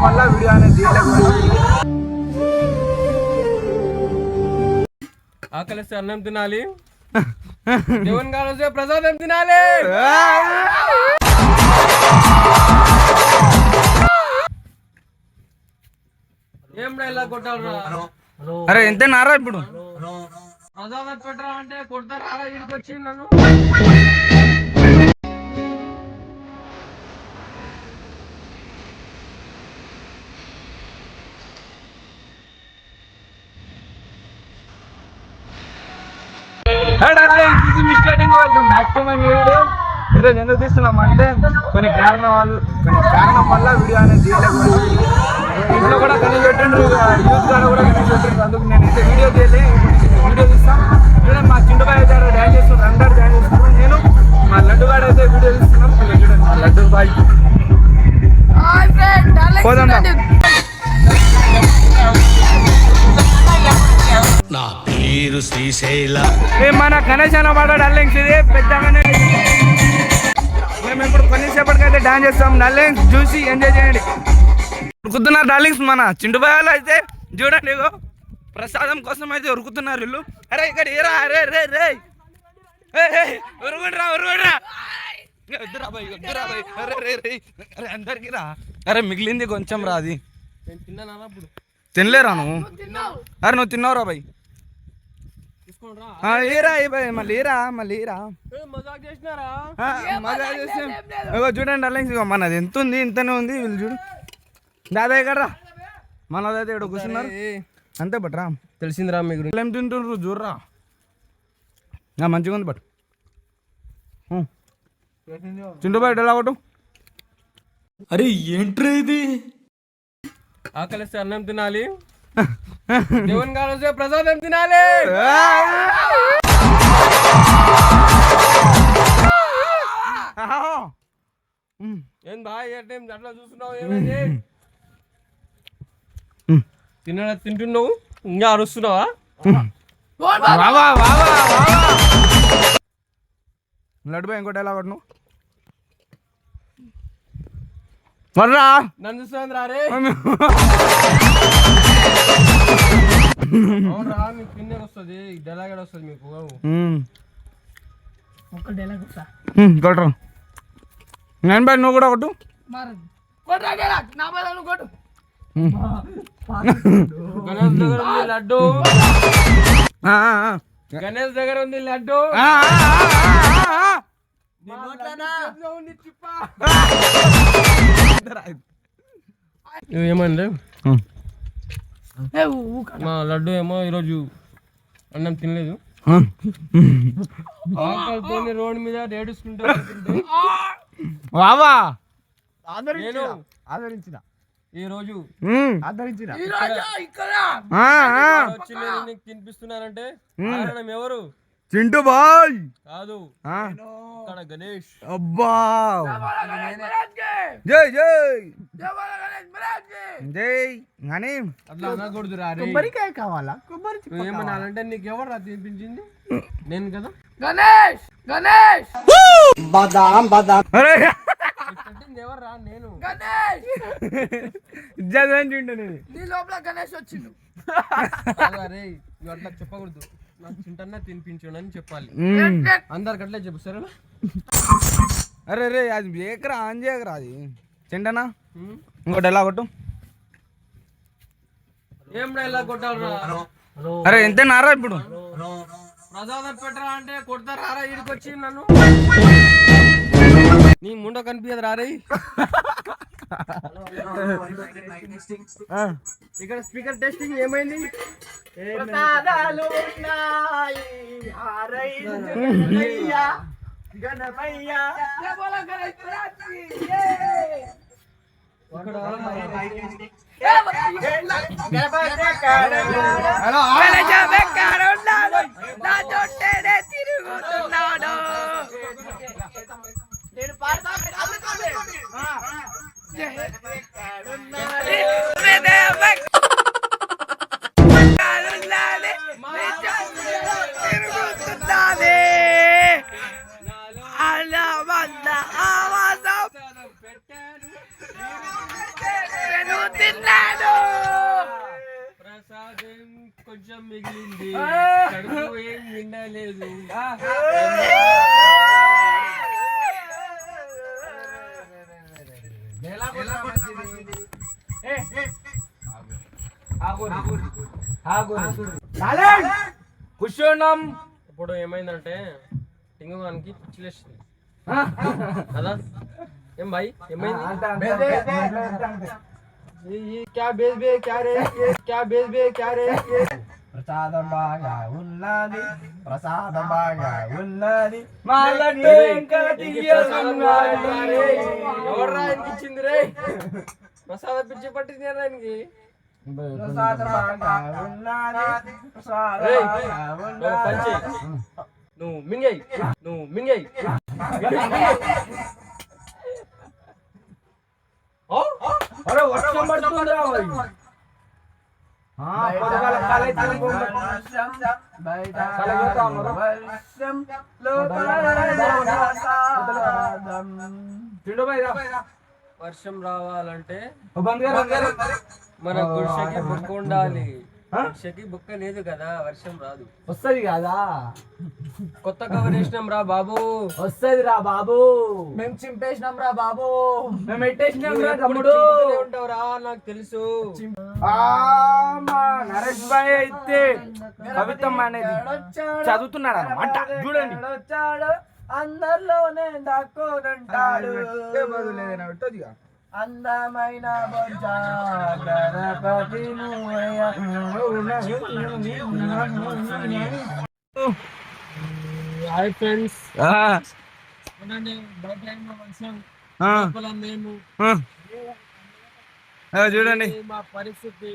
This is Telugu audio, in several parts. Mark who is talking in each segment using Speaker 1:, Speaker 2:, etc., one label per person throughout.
Speaker 1: మళ్ళీ వీడియో అనేది
Speaker 2: ఆకలిస్తే అన్నం తినాలి, దేవుని కావాల్సే ప్రసాదం తినాలి. ఏం ఇలా కొట్టాలరా?
Speaker 1: అరే ఎంత నారా ఇప్పుడు
Speaker 2: ప్రసాదం పెట్టరా అంటే కొడతారా? ఇడికి వచ్చి నన్ను
Speaker 1: ఈరోజు ఎందుకు తీస్తున్నాం అంటే కొన్ని కారణం వల్ల వీడియో అనేది ఇంట్లో కూడా కనీసం పెట్టండి, యూత్ కాడ కూడా కనీసం పెట్టండి. అందుకు నేనైతే వీడియో తీయలే, వీడియో తీస్తాం. చూడండి మా చింటుబాయ్ అయితే డ్యాన్స్ చేస్తున్నాం, అందరు డ్యాన్స్ చేస్తున్నాం. నేను మా లడ్డు గారు అయితే వీడియో తీస్తున్నాం. చూడండి మా లడ్డు బాయ్ పోదాం.
Speaker 3: నా పేరు శ్రీశైల.
Speaker 1: మన గణేష్ అన్న మాట డార్లింగ్స్ ఇది పెద్దగానే. మేము ఇప్పుడు కొన్నిసేపటికైతే డాన్స్ చేస్తాం. డార్లింగ్స్ చూసి ఎంజాయ్ చేయండి. ఉరుకుతున్నారు డార్లింగ్స్ మన చింటుబాయలు అయితే చూడండి, ఇగో ప్రసాదం కోసం అయితే ఉరుకుతున్నారు వీళ్ళు. అరే ఇక్కడ ఏరా, అరే రే రే ఉరుగుండ్రా ఉరుగుండ్రా, వద్దురా బాయ్ వద్దురా బాయ్, అరే రే రే అరే అందరికి రా. అరే మిగిలింది కొంచెం రా, అది తినలేరా నువ్వు? అరే నువ్వు తిన్నావురా బాయ్, ఏరా మళ్ళీ ఏరా మళ్ళీ ఏరా మజాక్ చేసాం. చూడండి డార్లింగ్స్ ఇగో మనది ఎంత ఉంది, ఇంతనే ఉంది. వీళ్ళు చూడు దాదాపు ఇక్కడ మనదైతే ఇక్కడ కూర్చున్నారు అంతే. బట్రా
Speaker 2: తెలిసిందిరా మీకు
Speaker 1: ఏం తింటుండ్రు చూడరా, మంచిగా ఉంది. బట్ చింటుబాయ్ ఎలా కొట్టు.
Speaker 3: అరే ఏంట్రా ఇది?
Speaker 2: ఆకలిస్తే అన్నం తినాలి, దేవుని కావాల్సే ప్రసాదం తినాలి. ఏం బాయ్ అట్లా చూస్తున్నావు? ఏమైంది? తింటున్నావు ఇంకా అరుస్తున్నావా?
Speaker 1: లడ్డు బాయ్ ఇంకోటి ఎలా కొట్టు వర్రా,
Speaker 2: నన్ను చూస్తుంది రా రే. అవునరా మీకు పిన్నెర్ వస్తుంది, డైలాగ్ వస్తుంది మీకు.
Speaker 1: కొట్టరా నేను బాయ్ నువ్వు కూడా కొట్టు.
Speaker 2: గణేష్ దగ్గర ఉంది లడ్డు, గణేష్ దగ్గర ఉంది లడ్డు. ఏమండి మా లడ్డు ఏమో ఈరోజు అన్నం తినలేదు, ఆకలితో రోడ్డు మీద ఏడుచుకుంటూ
Speaker 1: ఆదరించిన
Speaker 2: ఈ రోజు
Speaker 1: ఆదరించిన
Speaker 2: వచ్చి నేను నీకు తినిపిస్తున్నానంటే కారణం ఎవరు?
Speaker 1: చింటు బాయ్
Speaker 2: కాదు, ఇక్కడ గణేష్.
Speaker 1: అబ్బా జై జై జై అని
Speaker 2: అట్లా అనకూడదు రా.
Speaker 1: కొబ్బరికాయ కావాలా?
Speaker 2: ఏమన్నానంటే నీకు ఎవరు రా తినిపించింది? నేను కదా.
Speaker 4: గణేష్ గణేష్
Speaker 1: బాదాం బాదాం. అరే
Speaker 2: ఎవరు రా? నేను
Speaker 4: గణేష్
Speaker 1: జగన్
Speaker 4: నీ లోపల గణేష్ వచ్చిండు.
Speaker 2: అరే నువ్వు అట్లా చెప్పకూడదు, నాకు చింటన్నా తినిపించండి అని చెప్పాలి. అందరికి అట్లే చెప్పు సరేనా?
Speaker 1: అరే రే అది ఏకరా ఆన్ చేయకరా, అది చింటనా ఇంకోటి ఎలా కొట్టు.
Speaker 2: ఏం ఇలా కొట్టాలరా?
Speaker 1: అరే ఎంత నారా ఇప్పుడు
Speaker 2: ప్రసాదం పెట్టరా అంటే కొడతారా? ఇడికి వచ్చి నన్ను నీ ముండ కనిపించదు రా రే. ఇక్కడ స్పీకర్ టెస్టింగ్ ఏమైంది?
Speaker 4: నేను పాడతా తిన్నాను.
Speaker 2: ప్రసాదం కొంచెం మిగిలింది, కడుపు ఏం నిండలేదు.
Speaker 1: కూర్చోన్నాం.
Speaker 2: ఇప్పుడు ఏమైందంటే టింగు గానికి పిచ్చిలేస్తుంది కదా. ఏం భాయ్ ఏమైంది?
Speaker 1: ప్రసాదం బాగా ఉన్నది, ప్రసాదం బాగా ఉన్నది, మా లడ్డు ఇంకా తీయగా ఉన్నది.
Speaker 2: ఎవర్రా ఆయనకి ఇచ్చింది రే? ప్రసాదం పిచ్చి పట్టింది ఆయనకి.
Speaker 1: ప్రసాదం బాగా ఉన్నది, ప్రసాదం
Speaker 2: రేయ్,
Speaker 1: బాగా
Speaker 2: నువ్వు పని చెయ్.
Speaker 1: ఉన్నది.
Speaker 2: నువ్వు మింగేయ్, నువ్వు మింగేయ్.
Speaker 1: అరే వర్షం పడుతుందిరా మరి. పొద్దుగాల కాలేజ్
Speaker 2: వర్షం రావాలంటే
Speaker 1: బంద్
Speaker 2: మన గుడిసెకి బొక్క ఉండాలి. గుడిసెకి బొక్క లేదు కదా, వర్షం రాదు.
Speaker 1: వస్తది కదా,
Speaker 2: కొత్త కవర్ వేసినాం రా బాబు.
Speaker 1: వస్తది రా బాబు.
Speaker 4: మేము చింపేసినాం రా బాబు.
Speaker 1: మేము ఎట్టేసినాం రా
Speaker 2: ఎప్పుడు
Speaker 1: తమ్ముడు.
Speaker 2: చింపుతూనే ఉంటావురా, నాకు తెలుసు.
Speaker 1: మా నరేష్ భాయ్ అయితే కవితం అనేది చదువుతున్నాడు అన్నమాట. చూడండి,
Speaker 4: అందరిలోనే దాక్కోనంటాడు అందమైన
Speaker 2: హాయ్ ఫ్రెండ్స్,
Speaker 1: చూడండి
Speaker 2: మా పరిస్థితి.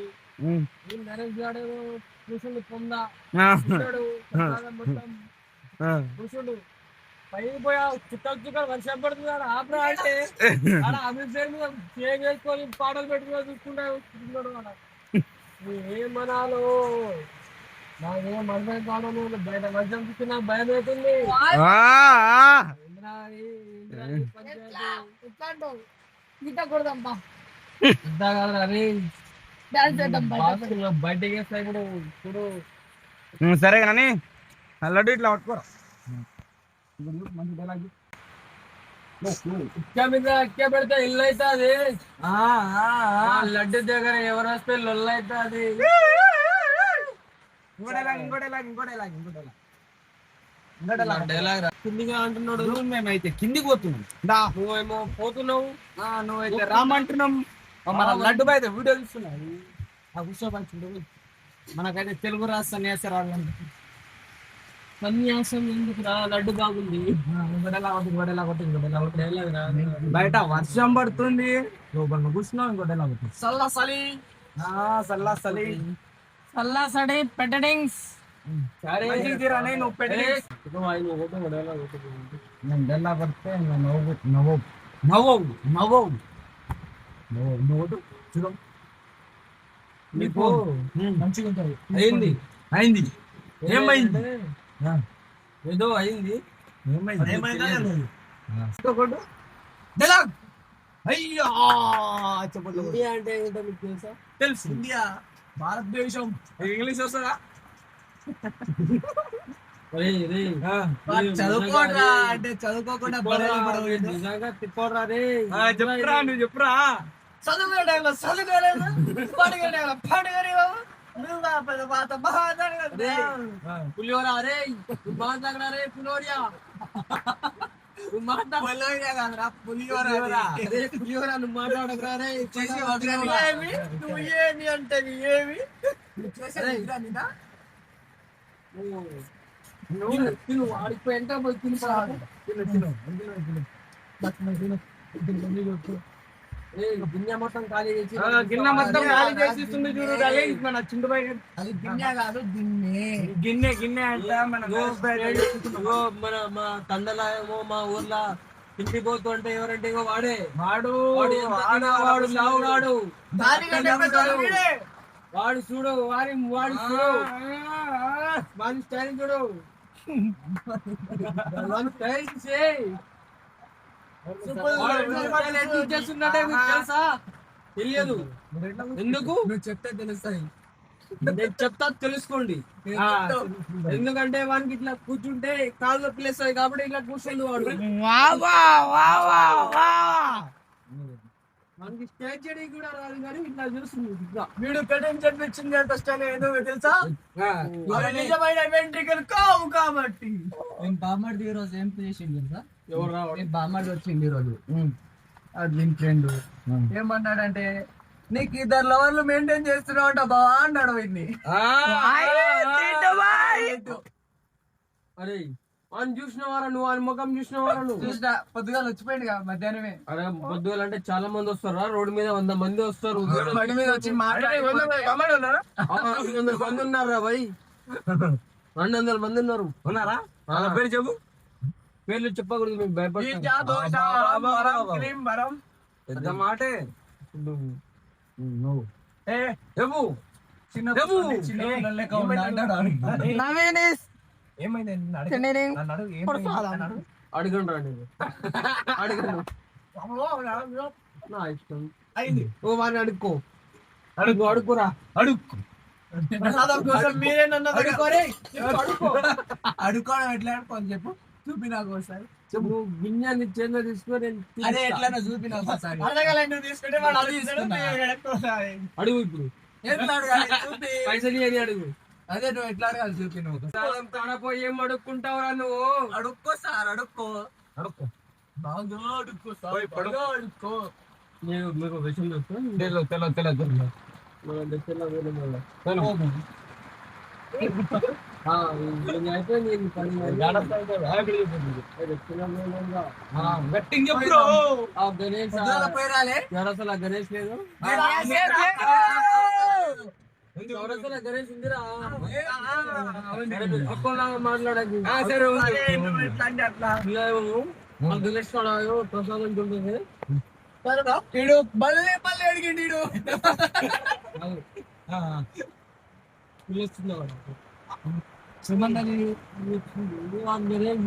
Speaker 2: నరేష్ గారు కూర్చుండు పొందా కూర్చుండు పైకి పోయా. చుక్కలు వర్షం పడుతుంది ఆపరా అంటే ఆడ అభిషేక్ మీద చేంజ్ చేసుకొని పాటలు పెట్టుకొని చూసుకుంటాడు. ఏమనాలో నాకేం అర్థం కావడం. బయట వర్షం చూస్తే నాకు భయం అవుతుంది. బయటకి వేస్తా ఇప్పుడు చూడు.
Speaker 1: సరే కానీ లడ్డు ఇట్లా పట్టుకోరా.
Speaker 2: ఇక్క పెడితే ఇల్లు అవుతుంది. లడ్డు దగ్గర ఎవరు వస్తే లొల్లు అవుతుంది. కిందిగా అంటున్నాడు,
Speaker 1: మేమైతే కిందికి పోతున్నాం.
Speaker 2: నువ్వేమో పోతున్నావు.
Speaker 1: నువ్వైతే రామంటున్నాం. మన లడ్డు అయితే వీడియో చూస్తున్నాడు. ఆ కూర్చోబడి మనకైతే తెలుగు రాష్ట్ర సన్యాసరాలు
Speaker 2: సన్యాసం ఎందుకు రా, లడ్డు బాగుంది.
Speaker 1: బయట వర్షం పడుతుంది, లోపల కూర్చున్నాం. ఇంకోటి ఎలా అవుతుంది
Speaker 4: సల్లా సలి సల్లా సడి పెట్టడింగ్స్.
Speaker 1: నువ్వు పెట్టి నీకు మంచిగా ఉంటుంది. అయింది ఏమైంది?
Speaker 2: ఏదో అయింది.
Speaker 1: అయ్యా
Speaker 2: ఇండియా అంటే ఏంటో మీకు తెలుసా?
Speaker 1: తెలుసు, ఇండియా భారతదేశం. ఇంగ్లీష్ వస్తుందా?
Speaker 4: చదువుకోరా అంటే చదువుకోకుండా
Speaker 2: నిజంగా తిప్పోరా రే.
Speaker 1: చెప్పురా, నువ్వు చెప్పురా.
Speaker 2: పులిహోర రే, మాట్లాడరా రే పులిహోరియా. పులిహోర నువ్వు మాట్లాడకరా రే.
Speaker 4: నువ్వు ఏమి అంటే ఏమి
Speaker 2: తిను ఆడిపోయి ఎంత గిన్నె మొత్తం ఖాళీ చేసి
Speaker 1: గిన్నె మొత్తం ఖాళీ చేసిస్తుంది చూడు. మన చిండుబాయి
Speaker 4: అది గిన్నె కాదు గిన్నె.
Speaker 1: గిన్నె అంటే
Speaker 2: మన మా తండలేమో మా ఊర్లో ఇంటికి పోతుంటే ఎవరంటే ఇగో వాడు లావుగాడు. వాడు చూడు, వాడు చూడు, వాడి స్టైల్ చూడు, వాడి స్టైల్ చేస్తున్నాడే మీకు తెలుసా? తెలియదు ఎందుకు
Speaker 4: నువ్వు చెప్తే తెలుస్తాయి.
Speaker 2: నేను చెప్తా తెలుసుకోండి. ఎందుకంటే వానికి ఇట్లా కూర్చుంటే కాళ్ళు ప్లేస్తాయి కాబట్టి ఇట్లా కూర్చొని వాడు మనకి స్టేజ్ చేయడానికి కూడా రాదు కానీ ఇట్లా చూస్తుంది ఇట్లా.
Speaker 4: వీడు కటింగ్ చెప్పించింది ఎంత స్టైల్ ఏదో తెలుసా? అవి నిజమైన వెంట్రికలు కావు కాబట్టి. నేను బామ్మడి ఈ రోజు ఏం చేసింది తెలుసా?
Speaker 2: ఎవరు రావడం
Speaker 4: నేను బామ్మడి వచ్చింది ఈ రోజు. అది దీని ఫ్రెండ్ ఏమన్నాడంటే, నీకు 2 లవర్లు మెయింటైన్ చేస్తున్నావు అంట బావా అన్నాడు వీడిని.
Speaker 2: అరే అని చూసినవారా నువ్వు, అని ముఖం చూసినవారా నువ్వు?
Speaker 4: చూసినా పొద్దుగాల వచ్చిపోయింది కదా మధ్యాహ్నమే.
Speaker 2: అరే పొద్దుగాల అంటే చాలా మంది వస్తారా? రోడ్డు మీద 100 మంది వస్తారు.
Speaker 4: బండి మీద వచ్చి మాట్లాడి
Speaker 2: 200 మంది ఉన్నారా భయ్? 200 మంది ఉన్నారు. ఉన్నారా? పేరు చెప్పు. పేర్లు చెప్పకూడదు, మేము భయపడతాం. పెద్ద మాటే. చెప్పు. అడగండి రా నేను అడగను. నా ఇష్టం. ఓ వాడిని అడుక్కో. అడుక్కోరా.
Speaker 4: అడుక్కోవడం ఎట్లా అనుకోని చెప్పు, చూపి నాకు ఒకసారి.
Speaker 2: నువ్వు గిన్నెని చేతిలో తీసుకొని
Speaker 4: అదే ఎట్లా చూపి నాకు ఒకసారి.
Speaker 2: అడుగు ఇప్పుడు.
Speaker 4: చూపి
Speaker 2: పైసలు అని అడుగు.
Speaker 4: అదే నువ్వు ఎట్లా అడగాలి చూపి. నువ్వు
Speaker 2: తడపోయి ఏం అడుక్కుంటావురా నువ్వు?
Speaker 4: అడుక్కో సార్, అడుక్కో బాగా అడుక్కో సార్, బాగా అడుక్కో.
Speaker 2: నేను మీకు విషయం చెప్తాను. గణేష్ లేదు, గణేష్ ఉందిరా. మాట్లాడకి గణేష్ ప్రసాదం చూస్తుంది.
Speaker 4: మళ్ళీ అడిగిండు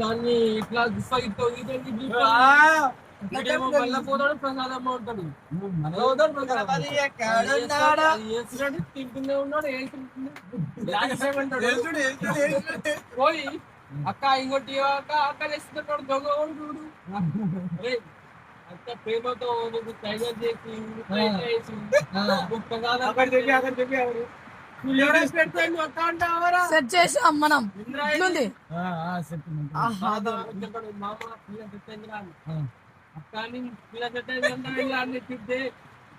Speaker 2: దాన్ని ఇట్లా మళ్ళీ పోతాడు, ప్రసాదం ఉంటాడు. తింటూనే ఉన్నాడు. పోయి అక్క ఇంకోటి అక్క అక్కలేస్తున్నాడు దొంగ చూడు. అక్క ప్రేమతో నీకు టైగర్ చేసి
Speaker 5: సెట్ చేసాం మనం. ఇట్లుంది
Speaker 2: అక్కని పిల్ల చెట్టు తింటే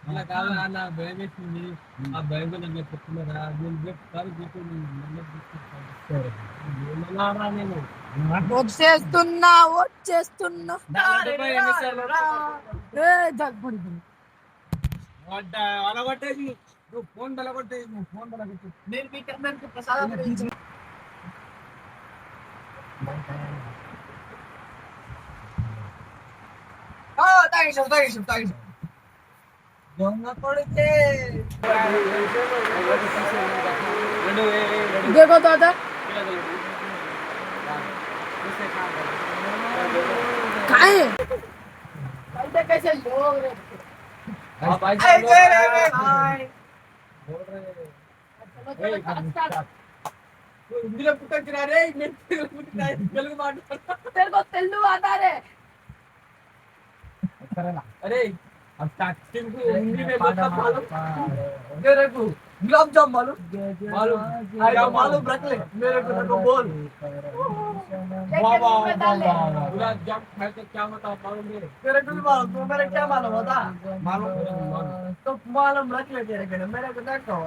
Speaker 2: ఇలా కాదు అన్న భయం వేసింది. ఆ భయం నన్ను చెప్తున్నారా? నేను చెప్తాను నేను
Speaker 5: వచ్చేస్తున్నా వచ్చేస్తున్నా.
Speaker 2: అలగొట్టేసి నువ్వు ఫోన్ బలగొట్టేసి నువ్వు ఫోన్ బలగొట్టేసి
Speaker 4: నేను మీకు అందరికి ప్రసాదం దొంగ కొడితే
Speaker 5: देखो दादा खाए कैसे लोग
Speaker 2: ఇందులో పుట్టినారే తెలుగు
Speaker 5: तेरे को तेलुगु आता रे
Speaker 2: अरे अब स्टार्टिंग को हिंदी में बता मालूम
Speaker 4: मेरे को गुलाब जाम मालूम मालूम रख ले मेरे को बोल
Speaker 2: वाह वाह वाह गुलाब जाम खाए तो क्या होता मालूम
Speaker 4: मेरे को भी मालूम तो मेरे क्या मालूम होता
Speaker 2: मालूम
Speaker 4: तो मालूम रख ले तेरे को मेरे को नहीं कहो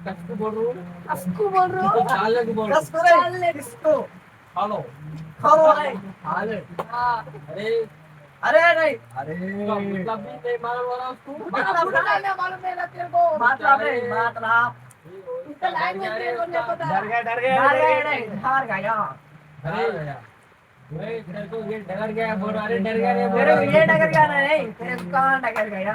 Speaker 2: कसको बोल रहा हूँ
Speaker 5: कसको बोल रहे हो
Speaker 2: चाले को बोल रहा हूँ
Speaker 4: कसको रे किसको
Speaker 2: हेलो
Speaker 4: हेलो हाले
Speaker 2: अरे
Speaker 4: अरे नहीं
Speaker 2: अरे मतलब भी नहीं मालूम वाला उसको
Speaker 5: मालूम मेरा तेरे को
Speaker 4: मतलब नहीं मतलब
Speaker 5: इसका लैंग्वेज तेरे को नहीं पता
Speaker 4: डर गया हार गया
Speaker 2: अरे तेरे को ये डर गया बोल रहा, अरे डर गया रे
Speaker 4: मेरे को ये डर गया नहीं तेरे को कहाँ डर गया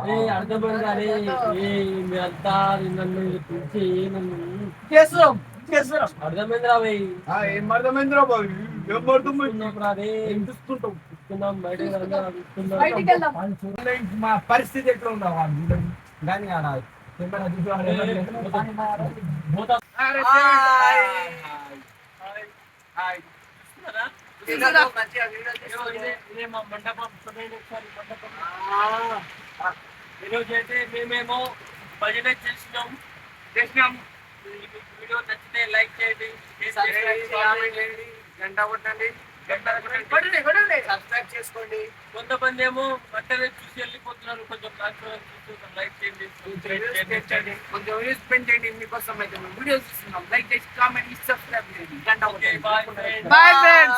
Speaker 2: अरे అర్థమైంది. అరే ఏ మీ అంతా నన్ను పిలిచి నన్ను
Speaker 4: చేస్తాం
Speaker 2: అర్థమైందిరా భయ్.
Speaker 1: ఏం అర్థమైందిరా బాబు ఏం అర్థమైంది
Speaker 2: చూస్తున్నాం రా రే. చూస్తున్నాం, బయటికి రండి, చూస్తున్నాం.
Speaker 5: బయటికి వెళ్దాం.
Speaker 1: మా పరిస్థితి ఎట్లా ఉందా వాళ్ళు కానీ ఆడ కెమెరా చూసి వాడు ఏమన్నా
Speaker 2: పోతా.
Speaker 1: అరే,
Speaker 2: హాయ్.
Speaker 1: హాయ్.
Speaker 2: చూస్తున్నారా? ఇదిగో ఇదే మా మండపం. చూడండి ఒకసారి మండపం. ఈరోజు అయితే మేమేమో భజన చేసినాం. ఈ వీడియో నచ్చితే లైక్ చేయండి,
Speaker 1: కామెంట్ చేయండి, గంట కొట్టండి, సబ్స్క్రైబ్ చేసుకోండి.
Speaker 2: కొంతమంది ఏమో వెంటనే చూసి వెళ్ళిపోతున్నారు. కొంచెం లైక్ చేయండి, సబ్స్క్రైబ్ చేయండి.
Speaker 1: కొంచెం వ్యూస్ పెంచండి. మీకోసం అయితే మేము వీడియోస్ చూస్తున్నాం. లైక్ చేసి కామెంట్ సబ్స్క్రైబ్ చేయండి, గంట
Speaker 2: ఓకే,
Speaker 1: కొట్టండి.
Speaker 2: Bye friends.
Speaker 1: Bye, friends.